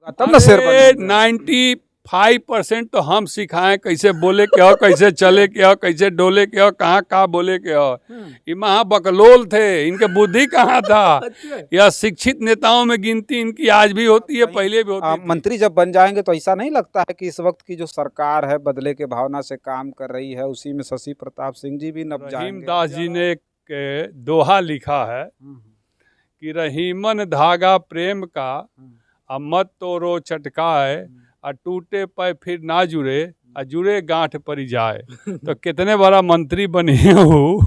तब ना शेर बनेंगे। 95% तो हम सिखाएं कैसे बोले के हो, कैसे चले के हो, कैसे डोले के हो, कहाँ कहाँ बोले के हो। ये महा बकलोल थे, इनके बुद्धि कहाँ था। यह शिक्षित नेताओं में गिनती इनकी आज भी होती है, पहले भी होती थी। मंत्री जब बन जाएंगे तो ऐसा नहीं लगता है कि इस वक्त की जो सरकार है बदले के भावना से काम कर रही है, उसी में शशि प्रताप सिंह जी भी नप जाएंगे? रहीमदास जी ने एक दोहा लिखा है कि रहीमन धागा प्रेम का, अब मत तोड़ो चटकाए, और टूटे पे फिर ना जुड़े, और जुड़े गांठ परी जाए। तो कितने बड़ा मंत्री बने हो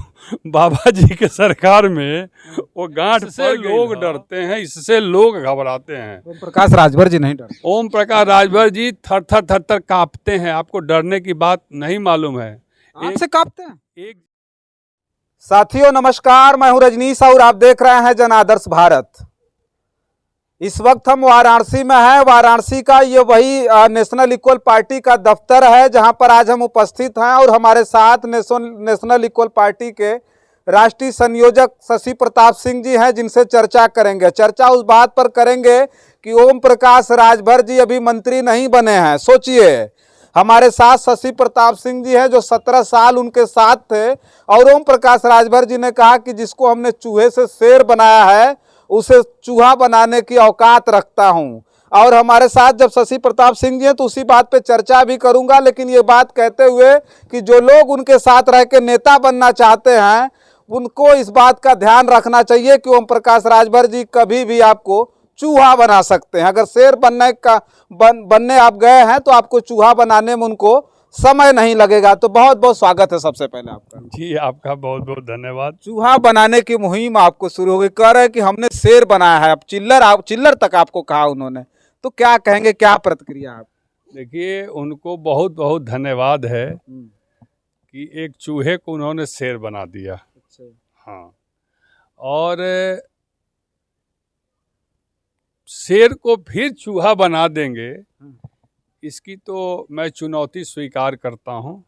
बाबा जी के सरकार में, वो गांठ से लोग डरते हैं, इससे लोग घबराते हैं। ओम प्रकाश राजभर जी नहीं डरते? ओम प्रकाश राजभर जी थर थर थर थर कांपते हैं, आपको डरने की बात नहीं मालूम है। आपसे कांपते हैं? एक साथियों नमस्कार, मैं हूं रजनीश और आप देख रहे हैं जन आदर्श भारत। इस वक्त हम वाराणसी में हैं। वाराणसी का ये वही नेशनल इक्वल पार्टी का दफ्तर है जहां पर आज हम उपस्थित हैं और हमारे साथ नेशनल इक्वल पार्टी के राष्ट्रीय संयोजक शशि प्रताप सिंह जी हैं, जिनसे चर्चा करेंगे। चर्चा उस बात पर करेंगे कि ओम प्रकाश राजभर जी अभी मंत्री नहीं बने हैं। सोचिए, हमारे साथ शशि प्रताप सिंह जी हैं जो 17 साल उनके साथ थे, और ओम प्रकाश राजभर जी ने कहा कि जिसको हमने चूहे से शेर बनाया है उसे चूहा बनाने की औकात रखता हूं। और हमारे साथ जब शशि प्रताप सिंह जी हैं तो उसी बात पे चर्चा भी करूंगा, लेकिन ये बात कहते हुए कि जो लोग उनके साथ रह के नेता बनना चाहते हैं उनको इस बात का ध्यान रखना चाहिए कि ओम प्रकाश राजभर जी कभी भी आपको चूहा बना सकते हैं। अगर शेर बनने आप गए हैं तो आपको चूहा बनाने में उनको समय नहीं लगेगा। तो बहुत बहुत स्वागत है सबसे पहले आपका। जी, आपका बहुत बहुत धन्यवाद। चूहा बनाने की मुहिम आपको शुरू हो गई, कह रहे हैं कि हमने शेर बनाया है। अब चिल्लर तक आपको कहा उन्होंने, तो क्या कहेंगे, क्या प्रतिक्रिया आप? देखिए, उनको बहुत बहुत धन्यवाद है कि एक चूहे को उन्होंने शेर बना दिया। अच्छा। हाँ, और शेर को फिर चूहा बना देंगे, इसकी तो मैं चुनौती स्वीकार करता हूँ।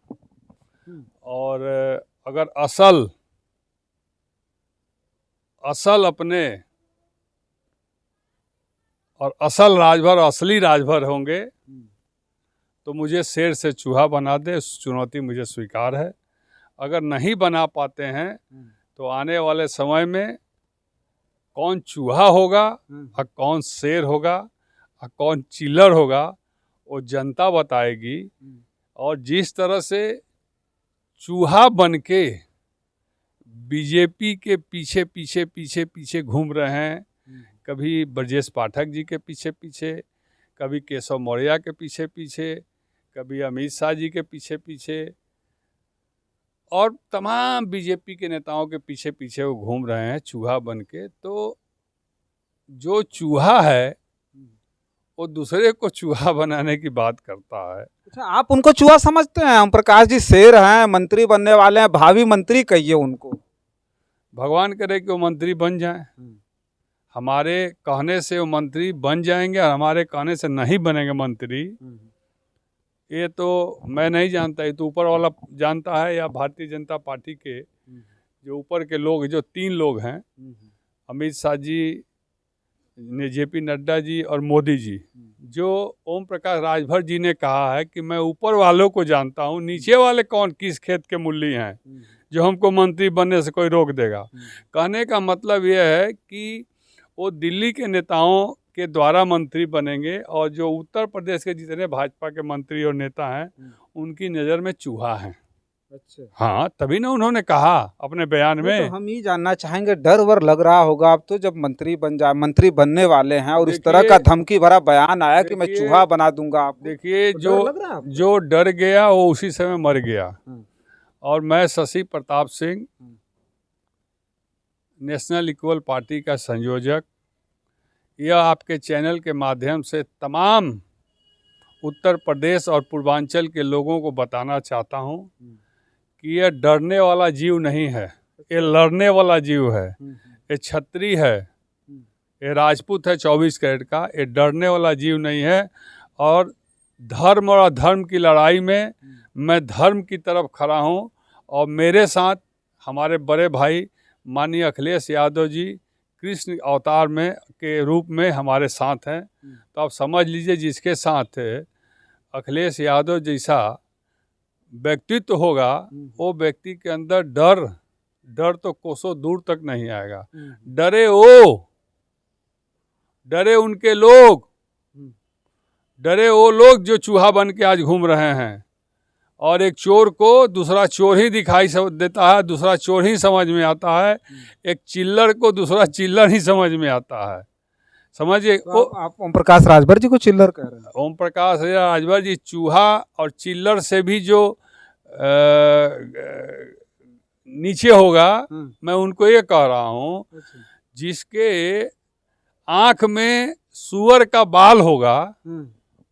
और अगर असल अपने और असल राजभर, असली राजभर होंगे तो मुझे शेर से चूहा बना दे, इस चुनौती मुझे स्वीकार है। अगर नहीं बना पाते हैं तो आने वाले समय में कौन चूहा होगा और कौन शेर होगा और कौन चिल्लर होगा वो जनता बताएगी। और जिस तरह से चूहा बनके बीजेपी के पीछे पीछे पीछे पीछे घूम रहे हैं, कभी ब्रजेश पाठक जी के पीछे पीछे, कभी केशव मौर्य के पीछे पीछे, कभी अमित शाह जी के पीछे पीछे, और तमाम बीजेपी के नेताओं के पीछे पीछे वो घूम रहे हैं चूहा बनके। तो जो चूहा है वो दूसरे को चूहा बनाने की बात करता है। अच्छा, आप उनको चूहा समझते हैं? ओम प्रकाश जी शेर हैं, मंत्री बनने वाले हैं, भावी मंत्री कहिए उनको। भगवान करे कि वो मंत्री बन जाएं। हमारे कहने से वो मंत्री बन जाएंगे और हमारे कहने से नहीं बनेंगे मंत्री, ये तो मैं नहीं जानता, ये तो ऊपर वाला जानता है, या भारतीय जनता पार्टी के जो ऊपर के लोग, जो 3 लोग हैं, अमित शाह जी, जेपी नड्डा जी और मोदी जी। जो ओम प्रकाश राजभर जी ने कहा है कि मैं ऊपर वालों को जानता हूँ, नीचे वाले कौन किस खेत के मूली हैं जो हमको मंत्री बनने से कोई रोक देगा। कहने का मतलब यह है कि वो दिल्ली के नेताओं के द्वारा मंत्री बनेंगे, और जो उत्तर प्रदेश के जितने भाजपा के मंत्री और नेता हैं उनकी नज़र में चूहा हैं। अच्छा। हाँ, तभी ना उन्होंने कहा अपने बयान में। तो हम ये जानना चाहेंगे, डर वर लग रहा होगा अब तो, जब मंत्री बनने वाले हैं और इस तरह का धमकी भरा बयान आया कि मैं चूहा बना दूंगा आपको। देखिए, तो जो डर गया वो उसी समय मर गया। और मैं Shashi Pratap Singh, national equal party का संयोजक, यह आपके चैनल के माध्यम से तमाम उत्तर प्रदेश और पूर्वांचल के लोगों को बताना चाहता हूं कि यह डरने वाला जीव नहीं है, ये लड़ने वाला जीव है। ये क्षत्रिय है, ये राजपूत है 24 कैरेट का, ये डरने वाला जीव नहीं है। और धर्म और अधर्म की लड़ाई में मैं धर्म की तरफ खड़ा हूँ, और मेरे साथ हमारे बड़े भाई माननीय अखिलेश यादव जी, कृष्ण अवतार में के रूप में हमारे साथ हैं। तो आप समझ लीजिए जिसके साथ अखिलेश यादव जैसा व्यक्तित्व होगा वो व्यक्ति के अंदर डर तो कोसों दूर तक नहीं आएगा। डरे उनके लोग, डरे वो लोग जो चूहा बन के आज घूम रहे हैं। और एक चोर को दूसरा चोर ही दिखाई देता है, दूसरा चोर ही समझ में आता है। एक चिल्लर को दूसरा चिल्लर ही समझ में आता है। समझिए। तो आप ओम प्रकाश राजभर जी को चिल्लर कह रहे हैं? ओम प्रकाश राजभर जी चूहा और चिल्लर से भी जो नीचे होगा, मैं उनको ये कह रहा हूँ जिसके आँख में सूअर का बाल होगा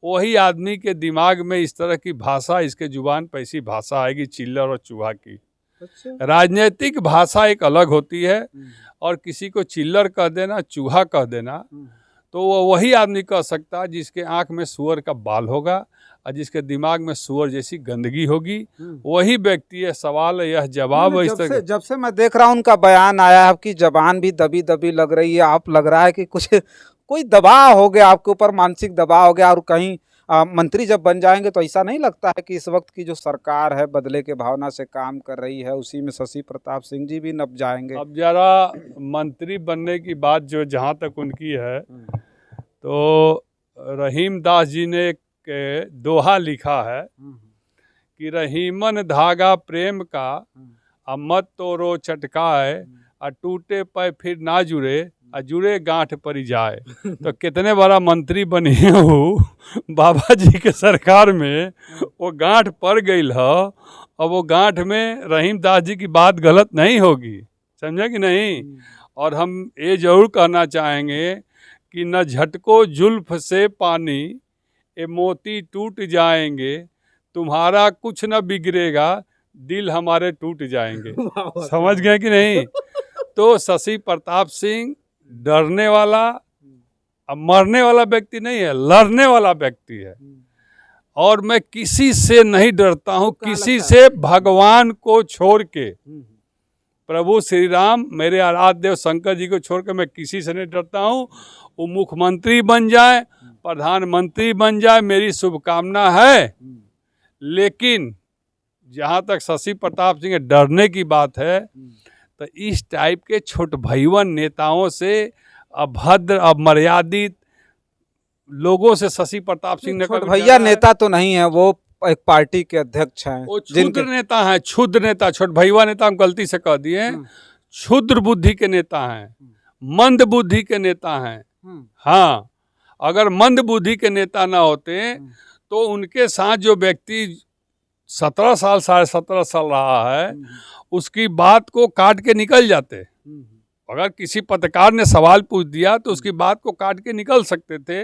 वही आदमी के दिमाग में इस तरह की भाषा, इसके जुबान पर ऐसी भाषा आएगी चिल्लर और चूहा की। अच्छा। राजनीतिक भाषा एक अलग होती है और किसी को चिल्लर कह देना, चूहा कह देना, तो वो वही आदमी कह सकता है जिसके आंख में सूअर का बाल होगा और जिसके दिमाग में सूअर जैसी गंदगी होगी, वही व्यक्ति है। सवाल है, यह जवाब है। जब से मैं देख रहा हूँ उनका बयान आया, आपकी जबान भी दबी दबी लग रही है। आप लग रहा है कि कुछ कोई दबाव हो गया आपके ऊपर, मानसिक दबाव हो गया। और कहीं मंत्री जब बन जाएंगे तो ऐसा नहीं लगता है कि इस वक्त की जो सरकार है बदले के भावना से काम कर रही है, उसी में शशि प्रताप सिंह जी भी नप जाएंगे? अब जरा मंत्री बनने की बात जो जहाँ तक उनकी है, तो रहीम दास जी ने एक दोहा लिखा है कि रहीमन धागा प्रेम का मत तोड़ो चटकाए, टूटे पे फिर ना जुड़े, जुड़े गांठ परी जाए। तो कितने बड़ा मंत्री बनी हूँ बाबा जी के सरकार में, वो गांठ पड़ गई है। और वो गांठ में रहीम दास जी की बात गलत नहीं होगी, समझे कि नहीं। और हम ये जरूर कहना चाहेंगे कि न झटको जुल्फ से पानी, ये मोती टूट जाएंगे, तुम्हारा कुछ न बिगड़ेगा, दिल हमारे टूट जाएंगे। समझ गए कि नहीं। तो शशि प्रताप सिंह डरने वाला, अब मरने वाला व्यक्ति नहीं है, लड़ने वाला व्यक्ति है। और मैं किसी से नहीं डरता हूँ, किसी से भगवान को छोड़ के, प्रभु श्री राम मेरे आराध्य देव शंकर जी को छोड़ के मैं किसी से नहीं डरता हूँ। वो मुख्यमंत्री बन जाए, प्रधानमंत्री बन जाए, मेरी शुभकामना है। लेकिन जहाँ तक शशि प्रताप सिंह डरने की बात है, तो इस टाइप के छोट भैवन नेताओं से, अभद्र अमर्यादित लोगों से शशि प्रताप सिंह ने छोट भैया नेता तो नहीं है, वो एक पार्टी के अध्यक्ष हैं। वो क्षुद्र नेता हैं, क्षुद्र नेता। छोट भैया नेता हम गलती से कह दिए, क्षुद्र बुद्धि के नेता हैं, मंद बुद्धि के नेता हैं। हाँ, अगर मंद बुद्धि के नेता ना होते तो उनके साथ जो व्यक्ति 17 साल 17.5 साल रहा है, उसकी बात को काट के निकल जाते। अगर किसी पत्रकार ने सवाल पूछ दिया तो उसकी बात को काट के निकल सकते थे।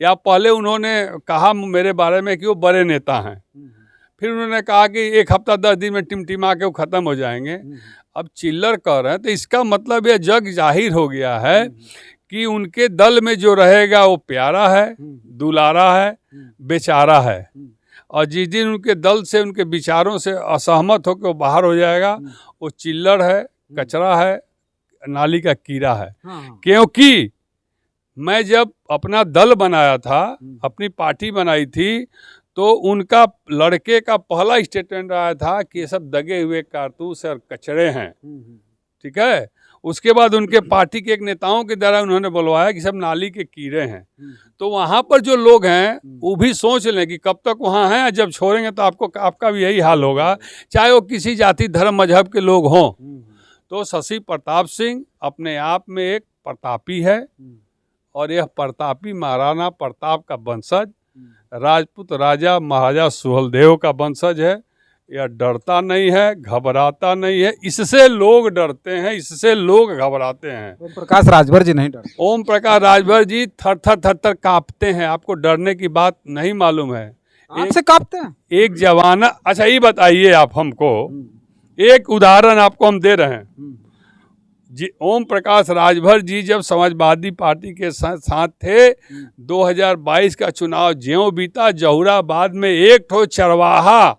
या पहले उन्होंने कहा मेरे बारे में कि वो बड़े नेता हैं, फिर उन्होंने कहा कि 1 हफ्ता 10 दिन में टिमटिमा के वो ख़त्म हो जाएंगे। अब चिल्लर कह रहे हैं, तो इसका मतलब यह जग जाहिर हो गया है कि उनके दल में जो रहेगा वो प्यारा है, दुलारा है, बेचारा है। और जिस दिन उनके दल से, उनके विचारों से असहमत होकर वो बाहर हो जाएगा, वो चिल्लर है, कचरा है, नाली का कीड़ा है। क्योंकि मैं जब अपना दल बनाया था, अपनी पार्टी बनाई थी, तो उनका लड़के का पहला स्टेटमेंट आया था कि ये सब दगे हुए कारतूस और कचरे हैं। ठीक है। उसके बाद उनके पार्टी के एक नेताओं के द्वारा उन्होंने बुलवाया कि सब नाली के कीड़े हैं। तो वहाँ पर जो लोग हैं वो भी सोच लें कि कब तक वहाँ हैं, जब छोड़ेंगे तो आपका भी यही हाल होगा, चाहे वो किसी जाति धर्म मजहब के लोग हों। तो शशि प्रताप सिंह अपने आप में एक प्रतापी है, और यह प्रतापी महाराणा प्रताप का वंशज, राजपूत राजा महाराजा सुहेलदेव का वंशज है। यह डरता नहीं है, घबराता नहीं है। इससे लोग डरते हैं, इससे लोग घबराते हैं। ओम प्रकाश राजभर जी नहीं डरते। ओम प्रकाश राजभर जी थर थर कांपते हैं। आपको डरने की बात नहीं मालूम है? आपसे कांपते हैं? एक जवाना, अच्छा ये बताइए आप हमको, एक उदाहरण आपको हम दे रहे हैं जी। ओम प्रकाश राजभर जी जब समाजवादी पार्टी के साथ थे, 2022 का चुनाव ज्यों बीता, जहुराबाद में एक ठो चरवाहा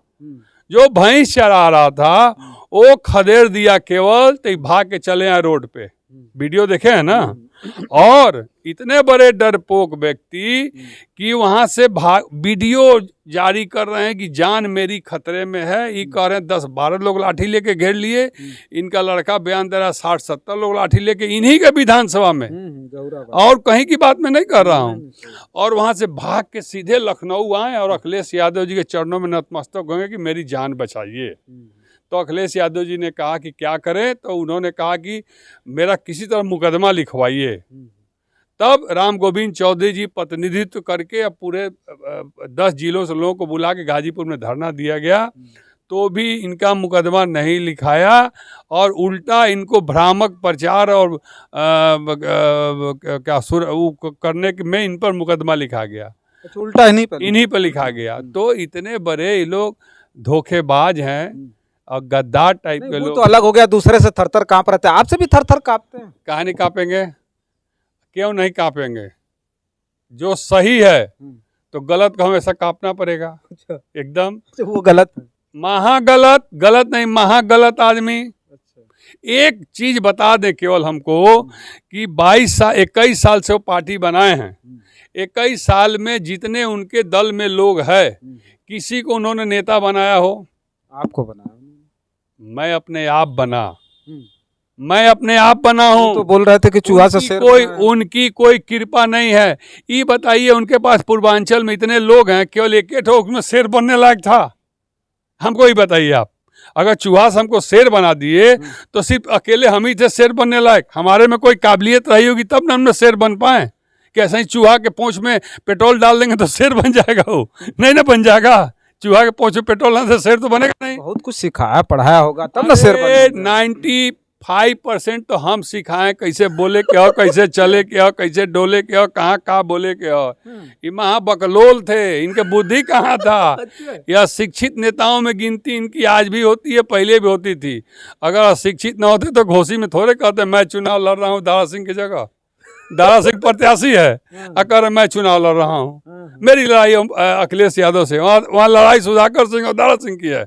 जो भैंस चरा रहा था, वो खदेड़ दिया केवल, तो भाग के चले आए रोड पे। वीडियो देखे हैं ना। और इतने बड़े डरपोक व्यक्ति कि वहां से वीडियो जारी कर रहे हैं कि जान मेरी खतरे में है। ये कह रहे हैं 10-12 लोग लाठी लेके घेर लिए। इनका लड़का बयान दे रहा है 60-70 लोग लाठी लेके, इन्हीं के विधानसभा में, और कहीं की बात मैं नहीं कर रहा हूँ। और वहां से भाग के सीधे लखनऊ आए और अखिलेश यादव जी के चरणों में नतमस्तक होंगे कि मेरी जान बचाइए। तो अखिलेश यादव जी ने कहा कि क्या करें, तो उन्होंने कहा कि मेरा किसी तरह मुकदमा लिखवाइए। तब राम गोविंद चौधरी जी प्रतिनिधित्व करके अब पूरे 10 जिलों से लोगों को बुला के गाजीपुर में धरना दिया गया, तो भी इनका मुकदमा नहीं लिखाया और उल्टा इनको भ्रामक प्रचार और करने में इन पर मुकदमा लिखा गया। उल्टा इन्हीं पर लिखा गया। तो इतने बड़े ये लोग धोखेबाज हैं और गद्दार टाइप के लोग। तो अलग हो गया, दूसरे से थरथर कांप रहे थे, आपसे भी थरथर कांपते हैं। कहाँ नहीं कांपेंगे, क्यों नहीं कांपेंगे? जो सही है तो गलत को हमेशा कांपना पड़ेगा। एकदम वो गलत है, महागलत, गलत नहीं, महागलत आदमी। एक चीज बता दे केवल हमको कि 21 साल से वो पार्टी बनाए हैं। 21 साल में जितने उनके दल में लोग हैं, किसी को उन्होंने नेता बनाया हो? आपको बनाया? मैं अपने आप बना, मैं अपने आप बना हूँ। तो बोल रहे थे कि चूहा से शेर उनकी कोई कृपा नहीं है। ये बताइए, उनके पास पूर्वांचल में इतने लोग हैं, केवल एक ठोक में शेर बनने लायक था? हमको ही बताइए आप। अगर चूहा से हमको शेर बना दिए तो सिर्फ अकेले हम ही थे शेर बनने लायक। हमारे में कोई काबिलियत रही होगी तब ना हम शेर बन पाए। कैसे ही चूहा के पूंछ में पेट्रोल डाल देंगे तो शेर बन जाएगा? वो नहीं ना बन जाएगा। चूहा के पूंछ में पेट्रोल ना से शेर तो बनेगा नहीं। बहुत कुछ सिखाया पढ़ाया होगा तब ना शेर बनेगा। 95% तो हम सिखाएं कैसे बोले के हो, कैसे चले के हो, कैसे डोले के हो, कहाँ बोले के हो। ये महाबकलोल थे, इनके बुद्धि कहाँ था? यह शिक्षित नेताओं में गिनती इनकी आज भी होती है, पहले भी होती थी। अगर अशिक्षित ना होते तो घोसी में थोड़े कहते मैं चुनाव लड़ रहा हूँ दारा सिंह की जगह। दारा सिंह प्रत्याशी है, अगर मैं चुनाव लड़ रहा हूँ। मेरी लड़ाई अखिलेश यादव से, वहाँ लड़ाई सुधाकर सिंह और दारा सिंह की है।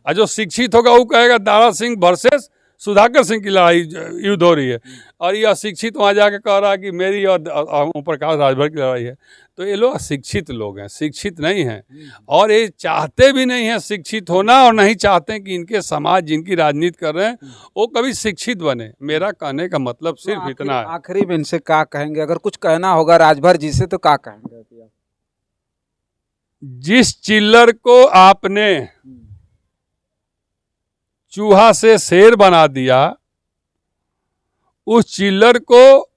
और जो शिक्षित होगा वो कहेगा दारा सिंह वर्सेस सुधाकर सिंह की लड़ाई युद्ध हो रही है। और ये अशिक्षित वहाँ जाके कह रहा है कि मेरी और ओम प्रकाश राजभर की लड़ाई है। तो ये लोग अशिक्षित लोग हैं, शिक्षित नहीं हैं। और ये चाहते भी नहीं हैं शिक्षित होना, और नहीं चाहते हैं कि इनके समाज जिनकी राजनीति कर रहे हैं वो कभी शिक्षित बने। मेरा कहने का मतलब सिर्फ इतना है। आखिरी में इनसे क्या कहेंगे, अगर कुछ कहना होगा राजभर जी से तो क्या कहेंगे? जिस चिल्लर को आपने चूहा से शेर बना दिया, उस चिल्लर को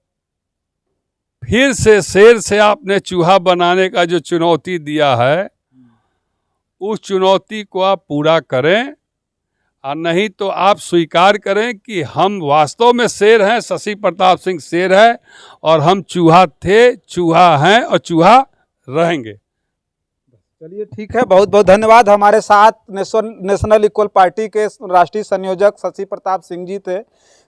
फिर से शेर से आपने चूहा बनाने का जो चुनौती दिया है, उस चुनौती को आप पूरा करें, और नहीं तो आप स्वीकार करें कि हम वास्तव में शेर हैं, शशि प्रताप सिंह शेर है और हम चूहा थे, चूहा हैं और चूहा रहेंगे। चलिए ठीक है, बहुत बहुत धन्यवाद। हमारे साथ नेशनल इक्वल पार्टी के राष्ट्रीय संयोजक शशि प्रताप सिंह जी थे,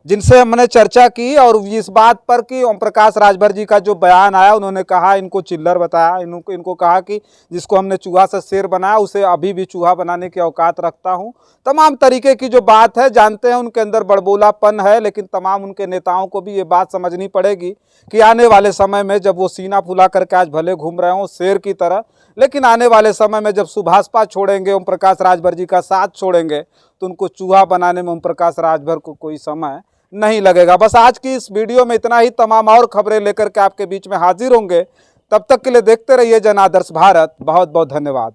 जिनसे हमने चर्चा की और इस बात पर कि ओम प्रकाश राजभर जी का जो बयान आया, उन्होंने कहा इनको चिल्लर बताया, इनको कहा कि जिसको हमने चूहा से शेर बनाया उसे अभी भी चूहा बनाने की औकात रखता हूं। तमाम तरीके की जो बात है, जानते हैं उनके अंदर बड़बोलापन है, लेकिन तमाम उनके नेताओं को भी ये बात समझनी पड़ेगी कि आने वाले समय में जब वो सीना फुला करके आज भले घूम रहे हों शेर की तरह, लेकिन आने वाले समय में जब सुभाषपा छोड़ेंगे, ओम प्रकाश राजभर जी का साथ छोड़ेंगे, तो उनको चूहा बनाने में ओम प्रकाश राजभर को कोई समय नहीं लगेगा। बस आज की इस वीडियो में इतना ही। तमाम और खबरें लेकर के आपके बीच में हाजिर होंगे। तब तक के लिए देखते रहिए जन आदर्श भारत। बहुत बहुत धन्यवाद।